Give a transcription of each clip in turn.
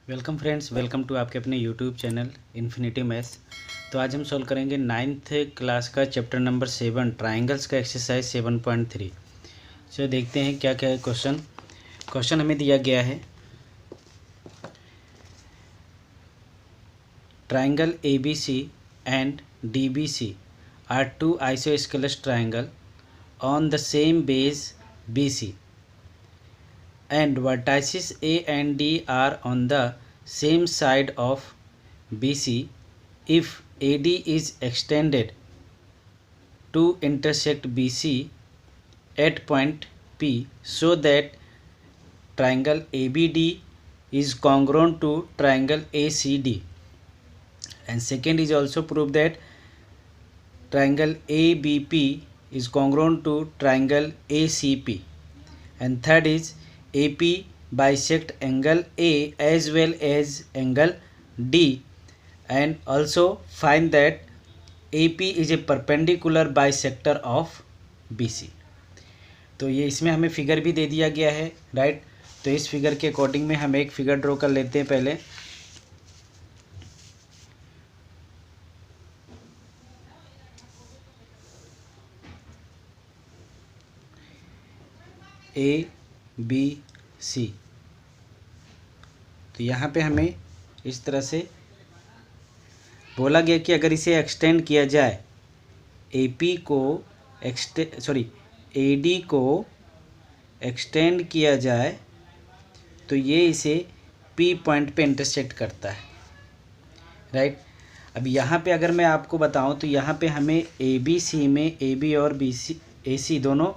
Welcome friends, welcome to आपके अपने YouTube channel infinity maths. तो आज हम सॉल्व करेंगे 9th क्लास का चैप्टर नंबर 7 ट्राइंगल्स का एक्सरसाइज 7.3। चलो देखते हैं क्या क्या है क्वेश्चन हमें दिया गया है। Triangle A B C and D B C are two isosceles triangle on the same base B C and vertices A and D are on the same side of BC if AD is extended to intersect BC at point P so that triangle ABD is congruent to triangle ACD, and second is also prove that triangle ABP is congruent to triangle ACP, and third is AP bisect angle A as well as angle D, and also find that AP is a perpendicular bisector of BC। तो ये इसमें हमें figure भी दे दिया गया है, right. तो इस फिगर के अकॉर्डिंग में हम एक फिगर ड्रॉ कर लेते हैं पहले। ए बी सी, तो यहाँ पे हमें इस तरह से बोला गया कि अगर इसे एक्सटेंड किया जाए, एपी को एडी को एक्सटेंड किया जाए तो ये इसे पी पॉइंट पे इंटरसेक्ट करता है, राइट। अब यहाँ पे अगर मैं आपको बताऊँ तो यहाँ पे हमें ए बी सी में ए बी और बी सी ए सी दोनों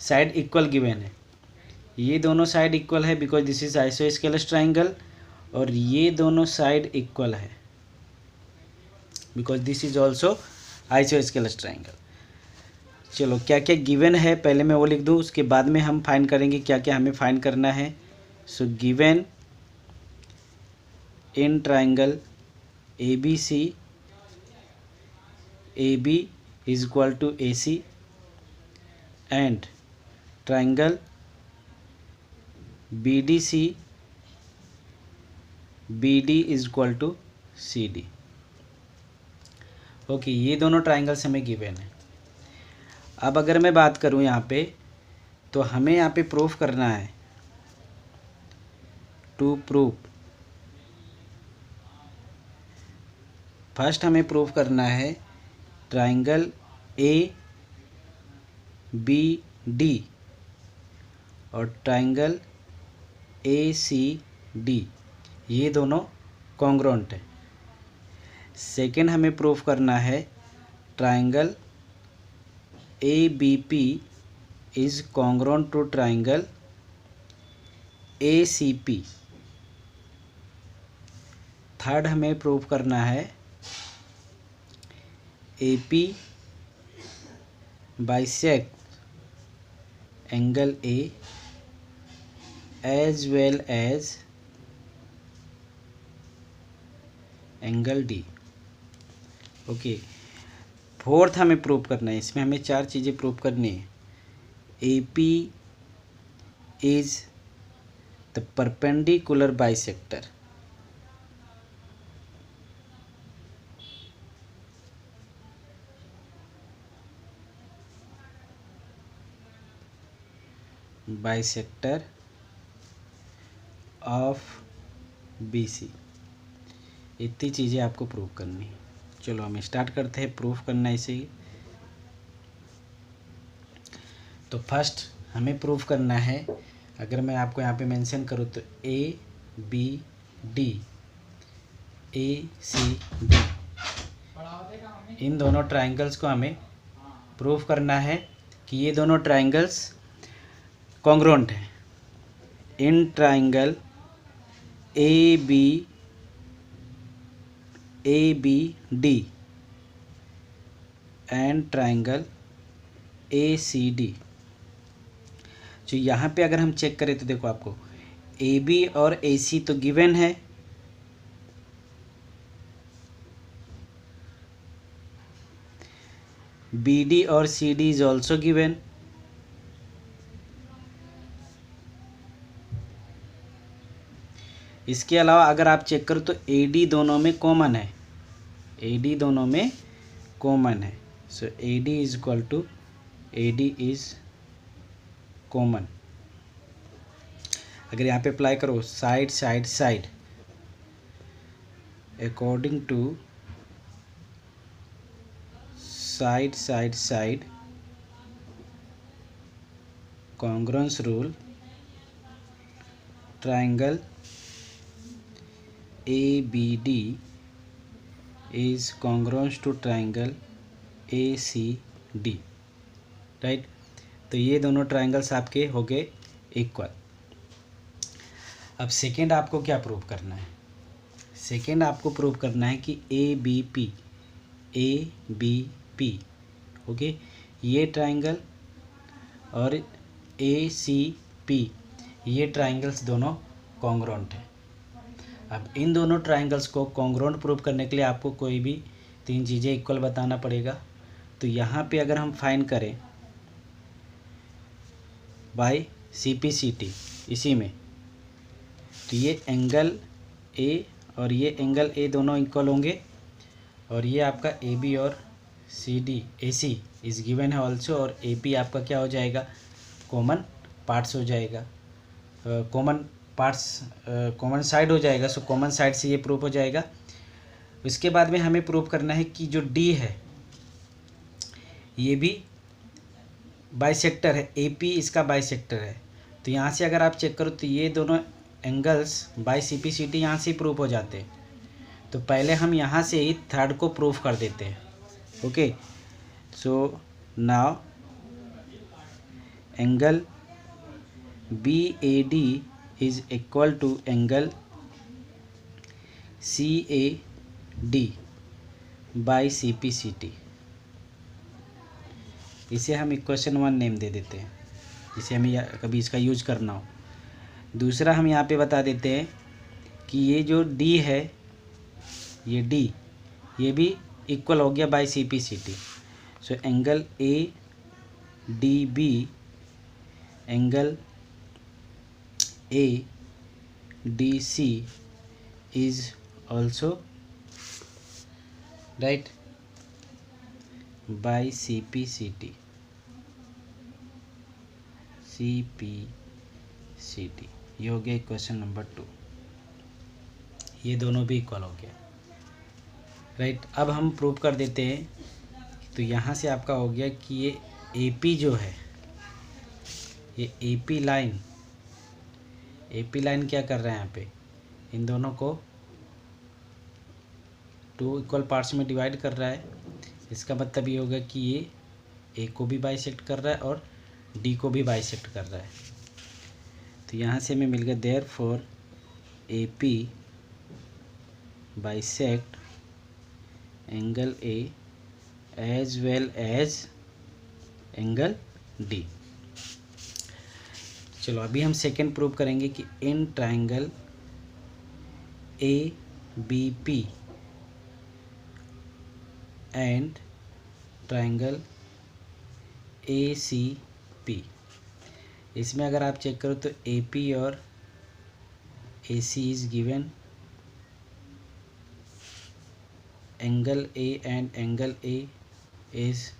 साइड इक्वल गिवन है। ये दोनों साइड इक्वल है because this is isosceles triangle, और ये दोनों साइड इक्वल है because this is also isosceles triangle. चलो क्या क्या गिवन है पहले मैं वो लिख दूँ, उसके बाद में हम फाइंड करेंगे क्या क्या हमें फाइंड करना है। So given in triangle A B C, A B is equal to A C and triangle B D C, B D is equal to C D. Okay, ये दोनों ट्राइंगल्स हमें गिवन है। अब अगर मैं बात करूँ यहाँ पे, तो हमें यहाँ पे प्रूफ करना है, टू प्रूव, फर्स्ट हमें प्रूफ करना है ट्राइंगल ए बी डी और ट्राइंगल ए सी डी ये दोनों कॉन्ग्रुएंट है। सेकेंड हमें प्रूफ करना है triangle A B P is congruent to triangle A C P. Third हमें प्रूफ करना है A P bisect angle A as well as angle D. Okay, fourth हमें प्रूव करना है, इसमें हमें चार चीज़ें प्रूव करनी है। A P is the perpendicular bisector, bisector of B C. इतनी चीज़ें आपको प्रूव करनी है। चलो हम स्टार्ट करते हैं प्रूफ करना इसे। तो फर्स्ट हमें प्रूफ करना है, अगर मैं आपको यहाँ पे मेंशन करूँ तो A B D, A C D, इन दोनों ट्राइंगल्स को हमें प्रूफ करना है कि ये दोनों ट्राइंगल्स कॉन्ग्रुएंट हैं। In triangle A B D and triangle A C D. जो यहाँ पे अगर हम चेक करें तो देखो आपको ए बी और ए सी तो गिवन है, बी डी और C D is also given, इसके अलावा अगर आप चेक करो तो AD दोनों में कॉमन है, AD दोनों में कॉमन है। So AD is equal to AD is common. अगर यहाँ पे अप्लाई करो side side side, according to side side side congruence rule, triangle ABD is congruent to triangle ACD, right. तो ये दोनों ट्राइंगल्स आपके हो गए इक्वल। अब सेकेंड आपको क्या प्रूव करना है? सेकेंड आपको प्रूव करना है कि ABP ओके, ये ट्राइंगल और ACP ये ट्राइंगल्स दोनों कॉन्ग्रुएंट है। अब इन दोनों ट्राइंगल्स को कॉन्ग्रुएंट प्रूव करने के लिए आपको कोई भी 3 चीज़ें इक्वल बताना पड़ेगा। तो यहाँ पे अगर हम फाइंड करें बाय CPCT इसी में, तो ये एंगल A और ये एंगल A दोनों इक्वल होंगे, और ये आपका AB और AC इज गिवन है ऑल्सो, और AP आपका क्या हो जाएगा, कॉमन पार्ट्स हो जाएगा, कॉमन साइड हो जाएगा। सो कॉमन साइड से ये प्रूफ हो जाएगा। उसके बाद में हमें प्रूफ करना है कि जो D है ये भी बाइसेक्टर है, AP इसका बाइसेक्टर है। तो यहाँ से अगर आप चेक करो तो ये दोनों एंगल्स बाय CPCT यहाँ से प्रूफ हो जाते हैं। तो पहले हम यहाँ से ही थर्ड को प्रूफ कर देते हैं। Okay, so now angle BAD is equal to angle CAD by CPCT। इसे हम इक्वेशन 1 नेम दे देते हैं, जिसे हमें कभी इसका यूज करना हो। दूसरा हम यहाँ पे बता देते हैं कि ये जो D है, ये D ये भी इक्वल हो गया by CPCT। So angle ADB angle ADC is also right by CPCT। ये हो गया क्वेश्चन नंबर 2। ये दोनों भी इक्वल हो गया, राइट। अब हम प्रूव कर देते हैं। तो यहाँ से आपका हो गया कि ये AP जो है, ये AP लाइन क्या कर रहा है, यहाँ पे इन दोनों को 2 इक्वल पार्ट्स में डिवाइड कर रहा है। इसका मतलब ये होगा कि ये A को भी बाइसेक्ट कर रहा है और D को भी बाइसेक्ट कर रहा है। तो यहाँ से हमें मिल गया therefore AP bisect angle A as well as angle D। चलो अभी हम सेकेंड प्रूव करेंगे कि in triangle ABP and triangle ACP, इसमें अगर आप चेक करो तो AP और AC is given, angle A and angle A is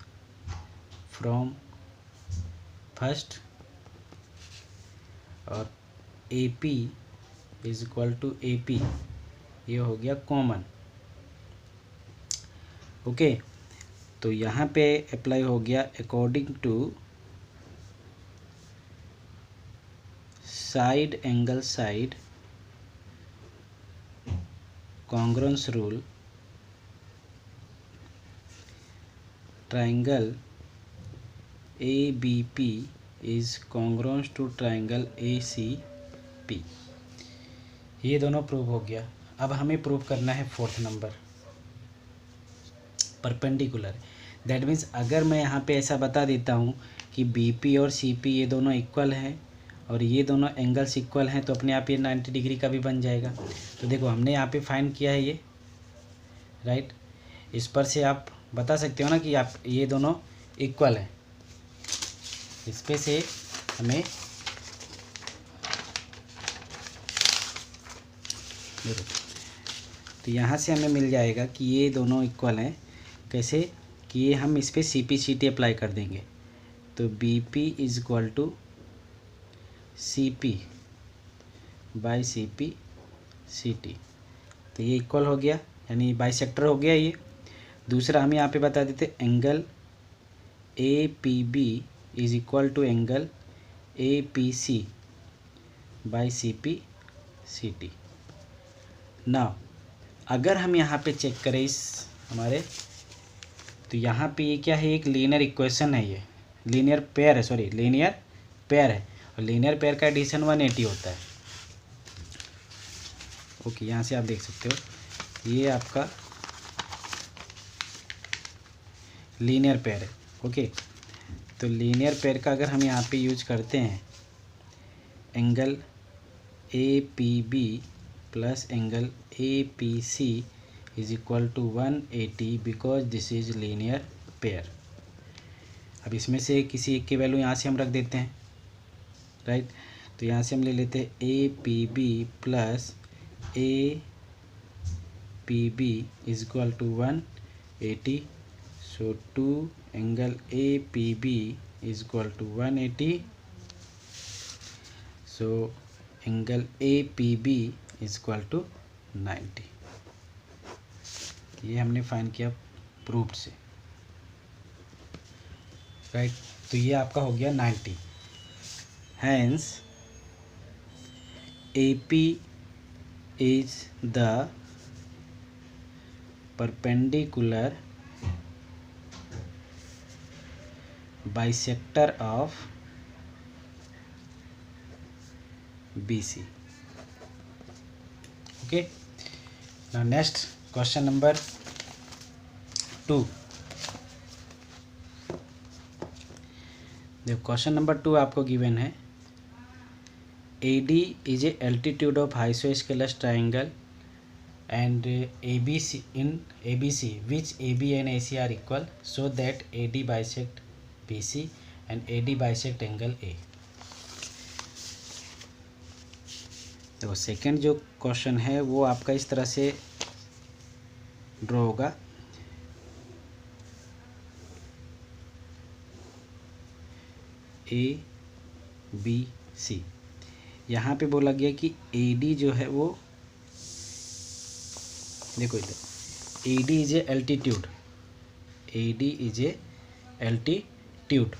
from first, और AP is equal to AP, ये हो गया कॉमन। ओके, तो यहाँ पे अप्लाई हो गया according to side angle side congruence rule, triangle ABP is congruent to triangle ACP। ये दोनों प्रूव हो गया। अब हमें प्रूव करना है 4th number, perpendicular. That means अगर मैं यहाँ पे ऐसा बता देता हूँ कि BP और CP ये दोनों इक्वल हैं और ये दोनों एंगल्स इक्वल हैं, तो अपने आप ये 90 डिग्री का भी बन जाएगा। तो देखो हमने यहाँ पे फाइंड किया है ये, राइट। इस पर से आप बता सकते हो ना कि आप ये दोनों इक्वल हैं। इस पे से हमें देखो, तो यहाँ से हमें मिल जाएगा कि ये दोनों इक्वल हैं। कैसे कि ये हम इस पर C P C T apply कर देंगे, तो B P is equal to C P by C P C T, तो ये इक्वल हो गया, यानी बाइसेक्टर हो गया ये। दूसरा हम यहाँ पे बता देते angle A P B is equal to angle A P C by C P C T. Now अगर हम यहाँ पे चेक करें इस हमारे, तो यहाँ पे ये क्या है, एक लीनियर इक्वेशन है, ये लीनियर पेयर है, सॉरी लीनियर पेयर है, और लीनियर पेयर का एडिशन 180 होता है। ओके, यहाँ से आप देख सकते हो ये आपका लीनियर पेयर है। ओके, तो लीनियर पेयर का अगर हम यहाँ पे यूज करते हैं angle A P B plus angle A P C is equal to 180 because this is linear pair. अब इसमें से किसी एक की वैल्यू यहाँ से हम रख देते हैं, राइट। तो यहाँ से हम ले लेते हैं A P B plus A P B is equal to 180, so 2 angle A P B is equal to 180, so angle A P B is equal to 90। ये हमने फाइंड किया प्रूफ से, राइट। तो ये आपका हो गया 90। Hence A P is the perpendicular bisector of BC. Okay, now next question number 2. देखो क्वेश्चन नंबर 2 आपको गिवन है AD is a altitude of isosceles triangle and ABC in ABC which AB and AC are equal so that AD bisect BC and AD bisect angle A। देखो second जो question है वो आपका इस तरह से ड्रॉ होगा। ए बी सी, यहाँ पे बोला गया कि AD जो है वो, देखो इधर AD is a altitude, AD is a altitude,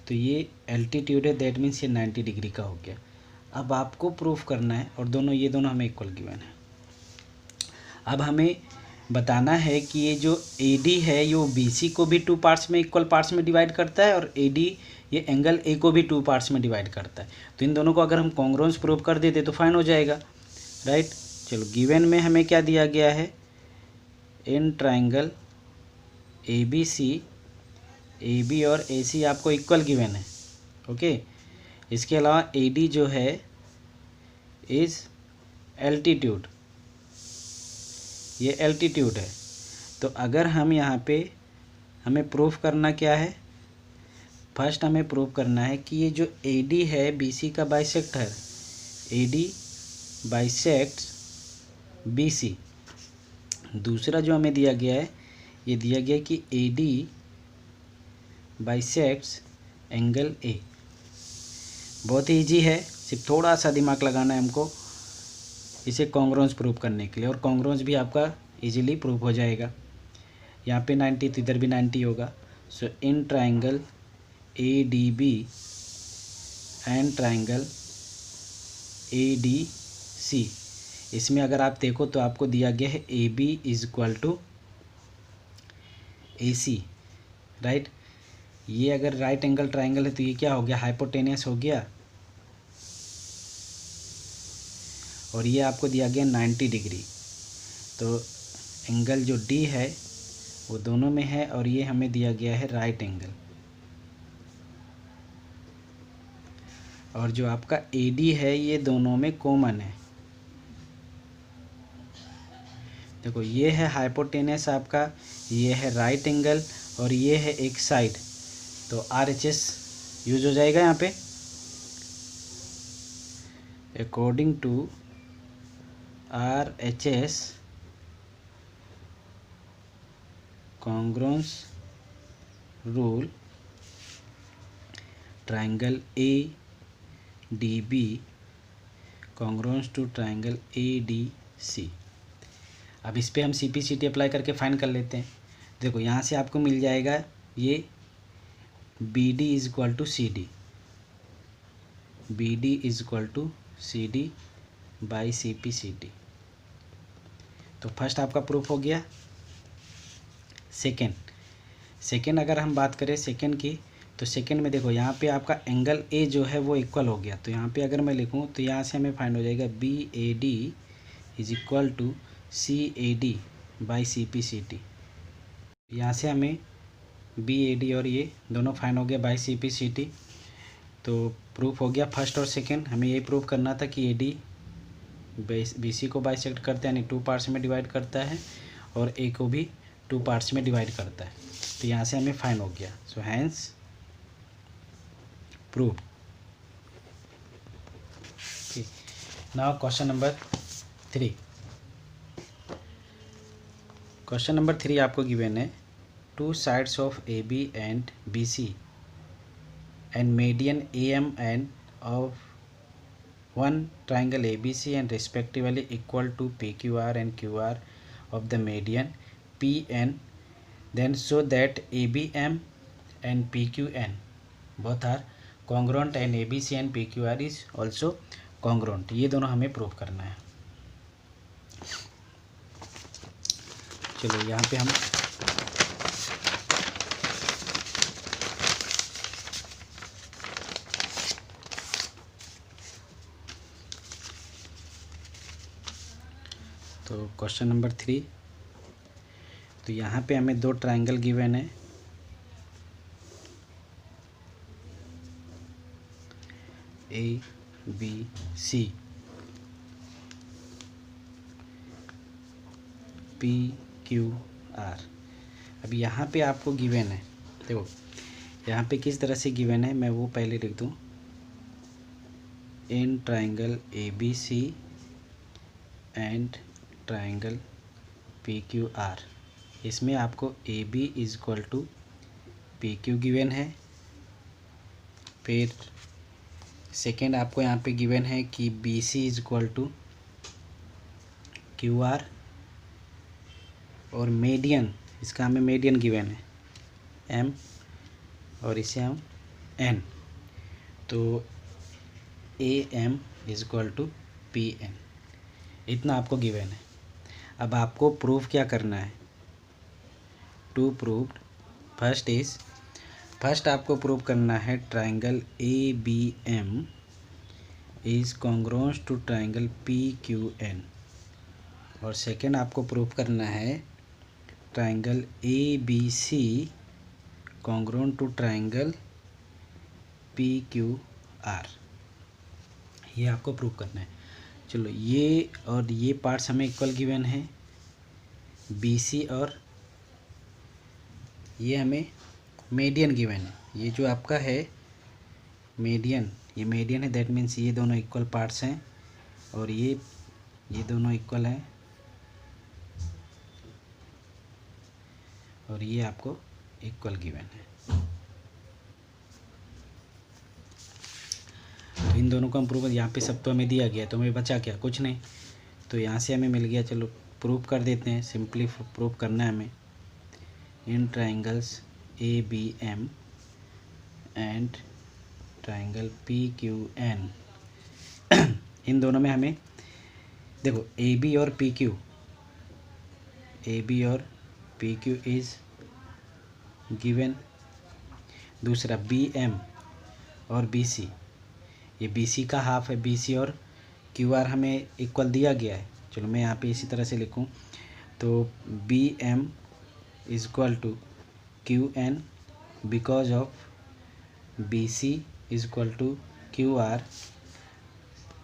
तो ये एल्टीट्यूड है, दैट मीन्स ये 90 डिग्री का हो गया। अब आपको प्रूफ करना है, और ये दोनों हमें इक्वल गिवन है। अब हमें बताना है कि ये जो AD है ये BC को भी 2 पार्ट्स में इक्वल पार्ट्स में डिवाइड करता है, और AD ये एंगल A को भी 2 पार्ट्स में डिवाइड करता है। तो इन दोनों को अगर हम कॉन्ग्रुएंस प्रूव कर देते तो फाइन हो जाएगा, राइट। चलो गिवन में हमें क्या दिया गया है, इन ट्राइंगल ABC AB और AC आपको इक्वल गिवन है। ओके, इसके अलावा AD जो है इज एल्टीट्यूड, ये एल्टीट्यूड है। तो अगर हम यहाँ पे हमें प्रूफ करना क्या है, फर्स्ट हमें प्रूफ करना है कि ये जो AD है BC का बाइसेक्टर, AD बाइसेक्ट्स BC। दूसरा जो हमें दिया गया है, ये दिया गया कि AD बाइसेक्ट्स एंगल A। बहुत ही ईजी है, सिर्फ थोड़ा सा दिमाग लगाना है हमको इसे कॉन्ग्रुएंस प्रूव करने के लिए, और कॉन्ग्रुएंस भी आपका इजीली प्रूव हो जाएगा। यहाँ पे 90 तो इधर भी 90 होगा। So in triangle ADB and triangle ADC, इसमें अगर आप देखो तो आपको दिया गया है AB is equal to AC, right. ये अगर राइट एंगल ट्राइंगल है तो ये क्या हो गया, हाइपोटेनियस हो गया, और ये आपको दिया गया 90 डिग्री। तो एंगल जो D है वो दोनों में है, और ये हमें दिया गया है राइट एंगल। और जो आपका AD है ये दोनों में कॉमन है। देखो ये है हाइपोटेनस आपका, ये है राइट एंगल, और ये है एक साइड, तो RHS यूज हो जाएगा यहाँ पे। According to RHS congruence rule triangle ADB congruence to triangle ADC। अब इस पर हम CPCT अप्लाई करके फाइंड कर लेते हैं। देखो यहाँ से आपको मिल जाएगा ये BD is equal to CD, BD is equal to CD by CPCT। तो फर्स्ट आपका प्रूफ हो गया। सेकेंड अगर हम बात करें सेकेंड की, तो सेकेंड में देखो यहाँ पे आपका एंगल A जो है वो इक्वल हो गया। तो यहाँ पे अगर मैं लिखूँ तो यहाँ से हमें फाइंड हो जाएगा BAD is equal to CAD by CPCT। यहाँ से हमें BAD और ये दोनों फाइंड हो गया बाई CPCT। तो प्रूफ हो गया फर्स्ट और सेकेंड। हमें ये प्रूफ करना था कि AD BC को बाइसेक्ट करता है, यानी 2 पार्ट्स में डिवाइड करता है, और A को भी 2 पार्ट्स में डिवाइड करता है। तो यहाँ से हमें फाइंड हो गया। So hence proof. Now question number 3। Question number 3 आपको गिवन है 2 sides of AB and BC and median AM and of one triangle ABC and respectively equal to PQR and QR of the median PN, then show that ABM and PQN both are congruent and ABC and PQR is also congruent। ये दोनों हमें prove करना है। चलो यहाँ पे हम तो क्वेश्चन नंबर 3। तो यहाँ पे हमें 2 ट्रायंगल गिवन है, ABC PQR। अब यहाँ पे आपको गिवन है, देखो यहाँ पे किस तरह से गिवन है मैं वो पहले लिख दूँ। In triangle ABC and triangle PQR, इसमें आपको AB is equal to PQ given है। फिर सेकेंड आपको यहाँ पे गिवन है कि BC is equal to QR, और मीडियन, इसका हमें मीडियन गिवन है M, और इसे हम N। तो AM is equal to PN, इतना आपको गिवन है। अब आपको प्रूफ क्या करना है, टू प्रूव्ड। फर्स्ट आपको प्रूव करना है triangle ABM is congruent to triangle PQN, और सेकेंड आपको प्रूव करना है triangle ABC congruent to triangle PQR। ये आपको प्रूव करना है। चलो ये और ये पार्ट्स हमें इक्वल गिवन है, BC, और ये हमें मीडियन गिवन है। ये जो आपका है मीडियन, ये मीडियन है, दैट मीन्स ये दोनों इक्वल पार्ट्स हैं, और ये दोनों इक्वल हैं, और ये आपको इक्वल गिवन है। तो इन दोनों को हम प्रूव, यहाँ पे सब तो हमें दिया गया, तो हमें बचा क्या, कुछ नहीं। तो यहाँ से हमें मिल गया, चलो प्रूव कर देते हैं। सिंपली प्रूव करना है हमें इन triangles ABM and triangle PQN। इन दोनों में हमें देखो AB और PQ इज गिवन। दूसरा BM और BC, ये BC का हाफ है, BC और QR हमें इक्वल दिया गया है। चलो मैं यहाँ पे इसी तरह से लिखूँ, तो BM is equal to QN because of BC is equal to QR,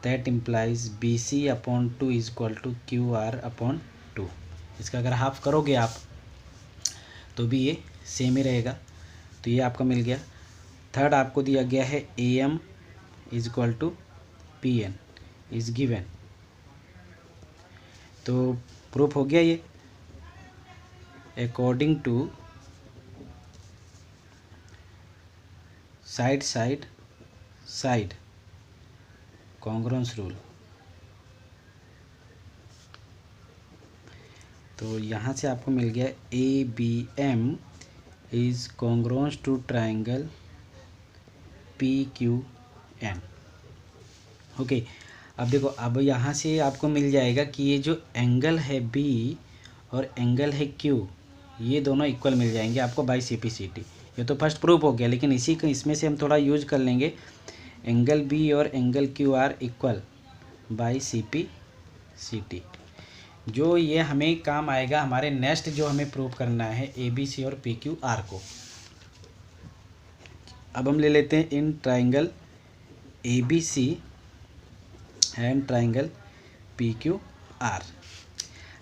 that implies BC upon 2 is equal to QR upon 2। इसका अगर हाफ करोगे आप तो भी ये सेम ही रहेगा। तो ये आपका मिल गया। थर्ड आपको दिया गया है AM is equal to PN is given. तो प्रूफ हो गया ये। According to side side side congruence rule, तो यहाँ से आपको मिल गया ABM is congruence to triangle PQN। Okay, अब देखो, अब यहाँ से आपको मिल जाएगा कि ये जो एंगल है B और एंगल है Q, ये दोनों इक्वल मिल जाएंगे आपको बाय CP/CT। ये तो फर्स्ट प्रूफ हो गया, लेकिन इसी को इसमें से हम थोड़ा यूज कर लेंगे। एंगल B और angle Q are equal by CP/CT, जो ये हमें काम आएगा हमारे नेक्स्ट जो हमें प्रूव करना है ABC और PQR को। अब हम ले लेते हैं in triangle ABC and triangle PQR।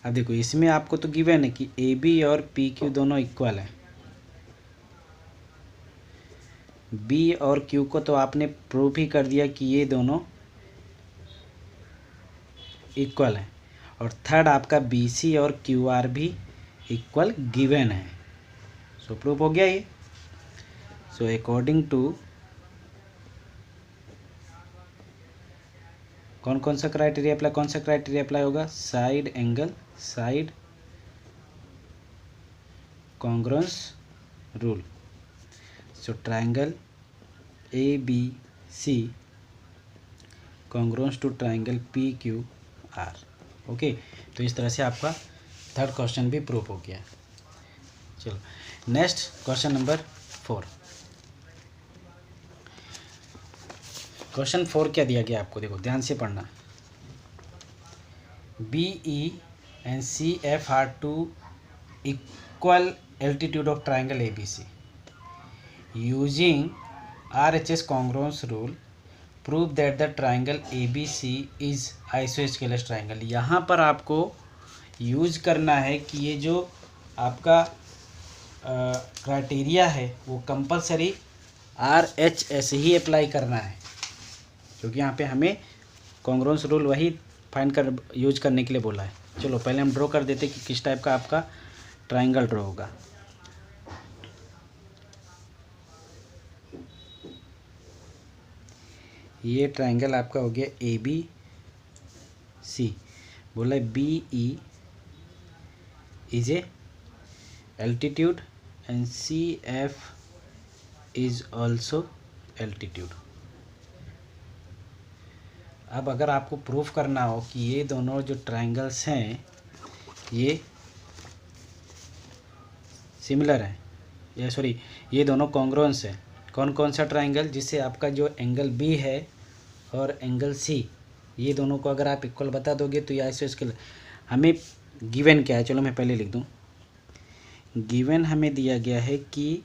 अब देखो, इसमें आपको तो गिवन है कि AB और PQ दोनों इक्वल हैं। B और Q को तो आपने प्रूफ ही कर दिया कि ये दोनों इक्वल हैं, और थर्ड आपका BC और QR भी इक्वल गिवन है। सो प्रूफ हो गया ये। सो अकॉर्डिंग टू कौन कौन सा क्राइटेरिया अप्लाई होगा? Side angle side congruence rule. So triangle ABC congruence to triangle PQR। Okay, तो इस तरह से आपका थर्ड क्वेश्चन भी प्रूफ हो गया। चलो नेक्स्ट क्वेश्चन नंबर 4। क्वेश्चन 4 क्या दिया गया आपको, देखो ध्यान से पढ़ना। BE and CF are two equal altitude of triangle ABC. Using RHS congruence rule, prove that the triangle ABC is isosceles triangle। यहाँ पर आपको यूज करना है कि ये जो आपका क्राइटेरिया है वो कंपलसरी RHS ही अप्लाई करना है, क्योंकि यहाँ पे हमें कॉन्ग्रुएंस रूल वही फाइंड कर यूज करने के लिए बोला है। चलो पहले हम ड्रॉ कर देते कि किस टाइप का आपका ट्राइंगल ड्रॉ होगा। ये ट्राइंगल आपका हो गया ABC, बोला BE is a altitude and CF is also altitude. अब अगर आपको प्रूफ करना हो कि ये दोनों जो ट्राइंगल्स हैं ये सिमिलर हैं, ये दोनों कॉन्ग्रुएंस हैं, कौन कौन सा ट्राइंगल? जिससे आपका जो एंगल B है और एंगल C, ये दोनों को अगर आप इक्वल बता दोगे तो ये आइसोस्केलस। हमें गिवन क्या है, चलो मैं पहले लिख दूँ। गिवन हमें दिया गया है कि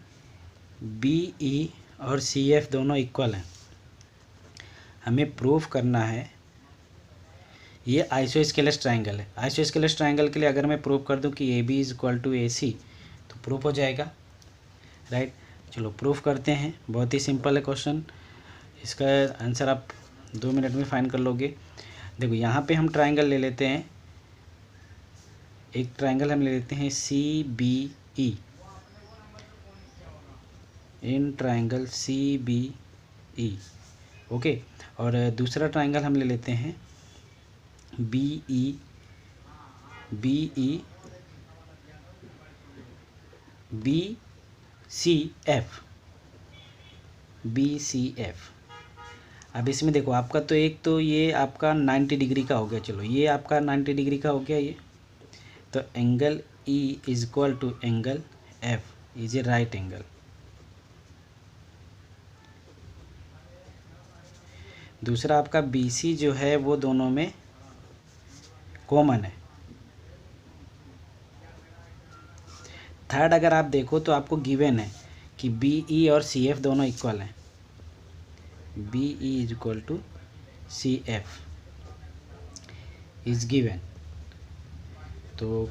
BE और CF दोनों इक्वल हैं। हमें प्रूफ करना है ये आइसोस्केलस ट्राइंगल है। आइसोस्केलस ट्राइंगल के लिए अगर मैं प्रूफ कर दूं कि AB is equal to AC तो प्रूफ हो जाएगा, राइट। चलो प्रूफ करते हैं, बहुत ही सिंपल है क्वेश्चन। इसका आंसर आप 2 मिनट में फाइंड कर लोगे। देखो यहाँ पे हम ट्राइंगल ले लेते हैं, एक ट्राइंगल हम ले लेते हैं CBE। In triangle CBE, okay. और दूसरा ट्राइंगल हम ले लेते हैं BE BCF। अब इसमें देखो आपका तो एक तो ये आपका 90 डिग्री का हो गया, चलो ये आपका 90 डिग्री का हो गया ये, तो angle E is equal to angle F is a right angle. दूसरा आपका BC जो है वो दोनों में कॉमन है। थर्ड अगर आप देखो तो आपको गिवन है कि BE और CF दोनों इक्वल हैं। BE is equal to CF is given. तो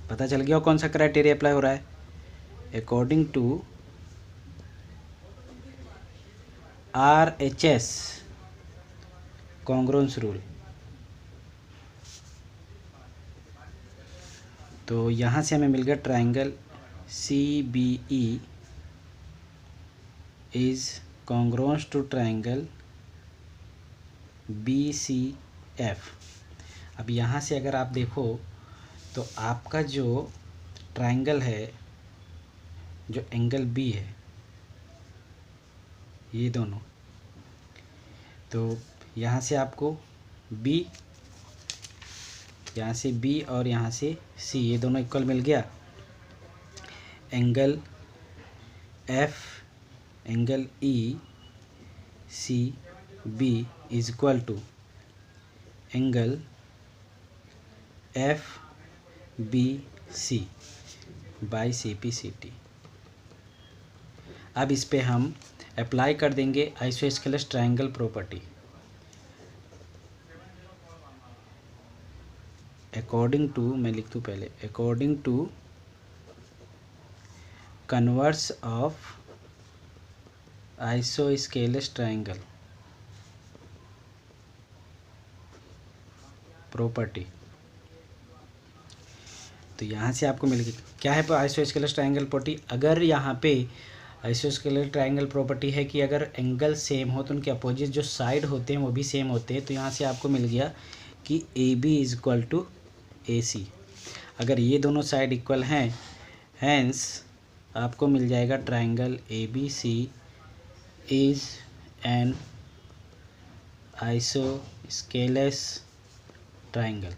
पता चल गया कौन सा क्राइटेरिया अप्लाई हो रहा है। According to RHS congruence rule, तो यहाँ से हमें मिल गया triangle C B E is congruent to triangle B C F. अब यहाँ से अगर आप देखो तो आपका जो ट्राइंगल है, जो एंगल बी है, ये दोनों, तो यहाँ से आपको बी, यहाँ से बी और यहाँ से सी, ये दोनों इक्वल मिल गया। Angle F, angle E C B is equal to angle F B C by C P C T. अब इस पे हम अप्लाई कर देंगे isosceles triangle property. According to, मैं लिख दूँ पहले, according to converse of isosceles triangle property. तो यहाँ से आपको मिल गई क्या है आइसोस्केलस ट्रायंगल प्रॉपर्टी। अगर यहाँ पे आइसोस्केलस ट्रायंगल प्रॉपर्टी है कि अगर एंगल सेम हो तो उनके अपोजिट जो साइड होते हैं वो भी सेम होते हैं। तो यहाँ से आपको मिल गया कि A B is equal to A C. अगर ये दोनों साइड इक्वल हैं, हैंस आपको मिल जाएगा triangle A B C is an isosceles triangle.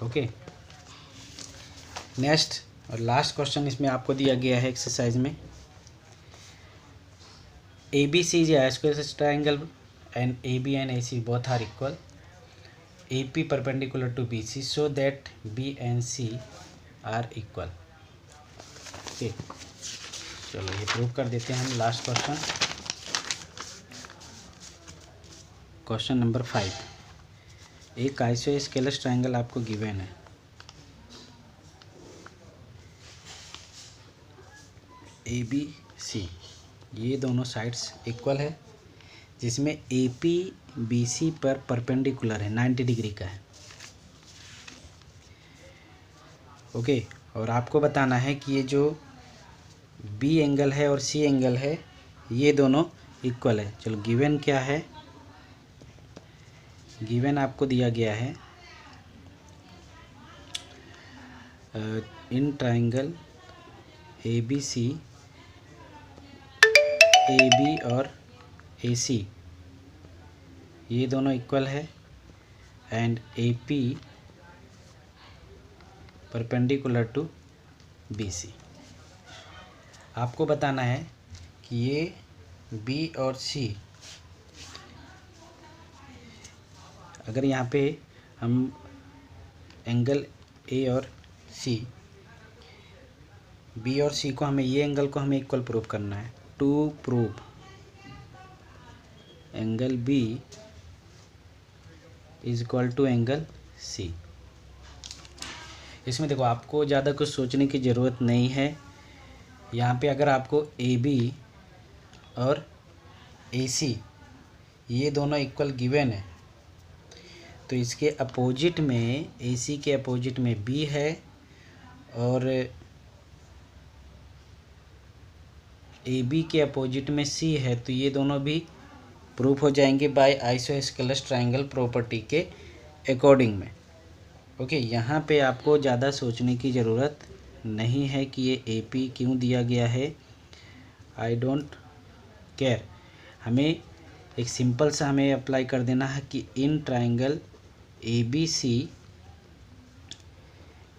Okay, next और लास्ट क्वेश्चन इसमें आपको दिया गया है एक्सरसाइज में। A B C is isosceles triangle and A B and A C both are equal, A P perpendicular to B C so that B and C are equal. Okay, चलो ये prove कर देते हैं हम। Last question, question number 5। एक isosceles triangle आपको given है, ए B सी, ये दोनों साइड्स इक्वल है, जिसमें ए पी बी सी पर परपेंडिकुलर है, 90 डिग्री का है। ओके, और आपको बताना है कि ये जो बी एंगल है और सी एंगल है ये दोनों इक्वल है। चलो गिवन क्या है, गिवन आपको दिया गया है in triangle A B C, A B और ए सी ये दोनों इक्वल है and A P perpendicular to B C. आपको बताना है कि ये बी और सी, अगर यहाँ पे हम एंगल ए और सी, बी और सी को हमें, ये एंगल को हमें इक्वल प्रूव करना है। To prove angle B is equal to angle C. इसमें देखो आपको ज़्यादा कुछ सोचने की ज़रूरत नहीं है। यहाँ पे अगर आपको ए बी और ए सी ये दोनों इक्वल गिवन है तो इसके अपोजिट में, ए सी के अपोजिट में बी है और ए बी के अपोजिट में सी है, तो ये दोनों भी प्रूफ हो जाएंगे बाय आइसोस्केलस ट्रायंगल प्रॉपर्टी के अकॉर्डिंग में। ओके, यहाँ पे आपको ज़्यादा सोचने की ज़रूरत नहीं है कि ये ए पी क्यों दिया गया है, आई डोंट केयर। हमें एक सिंपल सा हमें अप्लाई कर देना है कि in triangle A B C,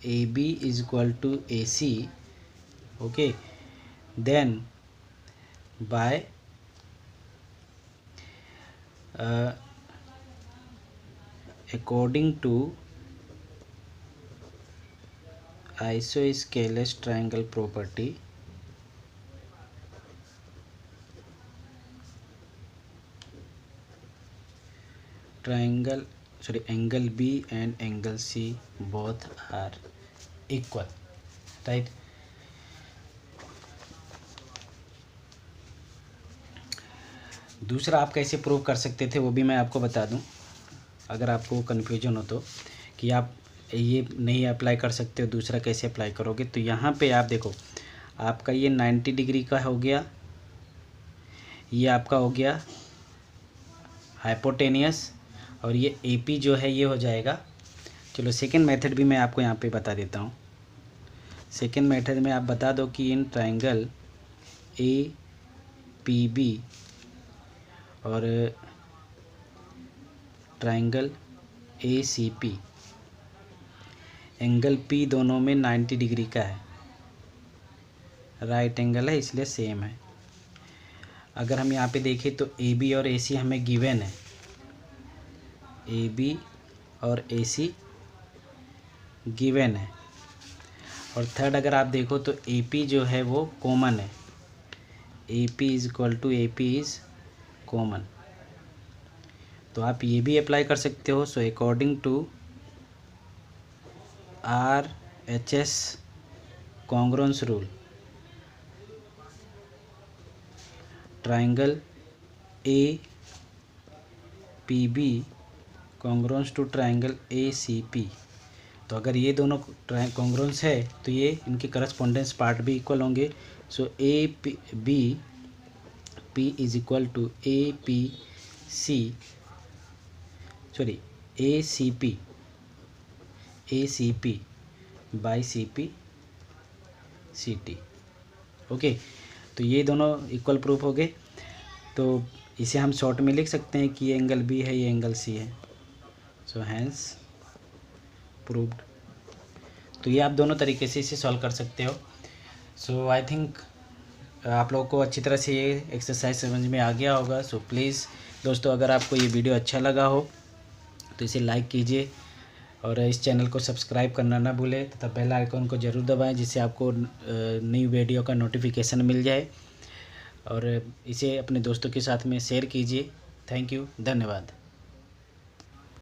A B is equal to A C, okay, then by according to isosceles triangle property, angle B and angle C both are equal, right? दूसरा आप कैसे prove कर सकते थे वो भी मैं आपको बता दूं। अगर आपको कन्फ्यूजन हो तो कि आप ये नहीं अप्लाई कर सकते हो, दूसरा कैसे अप्लाई करोगे, तो यहाँ पे आप देखो, आपका ये 90 डिग्री का हो गया, ये आपका हो गया हाइपोटेनियस, और ये AP जो है ये हो जाएगा। चलो सेकेंड मेथड भी मैं आपको यहाँ पे बता देता हूँ। सेकेंड मेथड में आप बता दो कि इन ट्राइंगल APB और ट्राइंगल ACP एंगल P दोनों में 90 डिग्री का है, राइट एंगल है इसलिए सेम है। अगर हम यहाँ पे देखें तो AB और AC हमें गिवन है, AB और AC गिवन है। और थर्ड अगर आप देखो तो AP जो है वो कॉमन है, AP is equal to AP is common. तो आप ये भी अप्लाई कर सकते हो। So according to RHS congruence rule, triangle APB congruence to triangle ACP। तो अगर ये दोनों कॉन्ग्रुएंस है तो ये इनके करस्पॉन्डेंस पार्ट भी इक्वल होंगे। So P is equal to ACP by CP/CT। Okay, तो ये दोनों इक्वल प्रूफ हो गए। तो इसे हम शॉर्ट में लिख सकते हैं कि ये एंगल B है, ये एंगल C है। So hence proved. तो ये आप दोनों तरीके से इसे सॉल्व कर सकते हो। सो आई थिंक आप लोगों को अच्छी तरह से ये एक्सरसाइज समझ में आ गया होगा। सो प्लीज़ दोस्तों, अगर आपको ये वीडियो अच्छा लगा हो तो इसे लाइक कीजिए और इस चैनल को सब्सक्राइब करना ना भूलें तथा बेल आइकन को ज़रूर दबाएं, जिससे आपको नई वीडियो का नोटिफिकेशन मिल जाए। और इसे अपने दोस्तों के साथ में शेयर कीजिए। थैंक यू, धन्यवाद।